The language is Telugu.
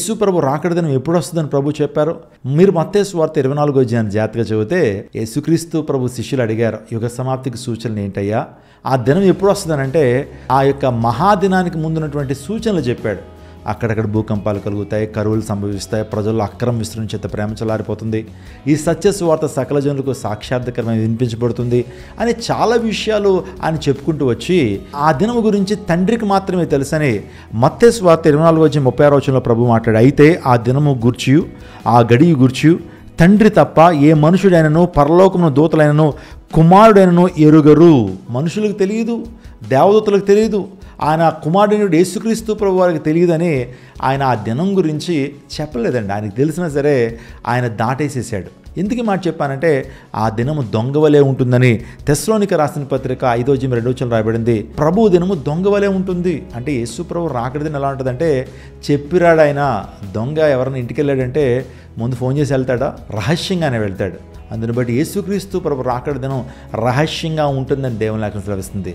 యేసు ప్రభు రాకడ దినం ఎప్పుడు వస్తుందని ప్రభు చెప్పారు. మీరు మత్తయి సువార్త 24వ అధ్యాయాన్ని జాగ్రత్తగా చదివితే యేసుక్రీస్తు ప్రభు శిష్యులు అడిగారు, యుగ సమాప్తికి సూచనలు ఏంటయ్యా, ఆ దినం ఎప్పుడు వస్తుందనంటే ఆ యొక్క మహాదినానికి ముందున్నటువంటి సూచనలు చెప్పాడు. అక్కడక్కడ భూకంపాలు కలుగుతాయి, కరువులు సంభవిస్తాయి, ప్రజల్లో అక్రమం విస్తరించేంత ప్రేమ చల్లారిపోతుంది, ఈ సత్య సువార్త సకల జనులకు సాక్షాత్కరమైన వినిపించబడుతుంది అని చాలా విషయాలు ఆయన చెప్పుకుంటూ వచ్చి ఆ దినం గురించి తండ్రికి మాత్రమే తెలుసని మత్తయి సువార్త 24వ అధ్యాయం 36వ వచనంలో ప్రభు మాట్లాడు. అయితే ఆ దినము గూర్చియు ఆ గడియ గూర్చియు తండ్రి తప్ప ఏ మనుషుడైనను పరలోకమున దూతలైనను కుమారుడైనను ఎరుగరు. మనుషులకు తెలియదు, దేవదూతలకు తెలియదు, ఆయన కుమారుడు యేసుక్రీస్తు ప్రభు వారికి తెలియదని ఆయన ఆ దినం గురించి చెప్పలేదండి. ఆయనకు తెలిసినా సరే ఆయన దాటేసేసాడు. ఎందుకు ఈ మాట చెప్పానంటే ఆ దినము దొంగవలే ఉంటుందని తెస్సలోనిక రాసిన పత్రిక 5వ అధ్యాయం 2వ వచనం రాయబడింది. ప్రభు దినము దొంగవలే ఉంటుంది అంటే యేసు ప్రభు రాకడ దినం ఎలా ఉంటుందంటే చెప్పిరాడు ఆయన. దొంగ ఎవరైనా ఇంటికి వెళ్ళాడంటే ముందు ఫోన్ చేసి వెళ్తాడా, రహస్యంగానే వెళ్తాడు. అందుని బట్టి యేసుక్రీస్తు ప్రభు రాకడ దినం రహస్యంగా ఉంటుందని దేవుని లేఖనం సెలవిస్తుంది.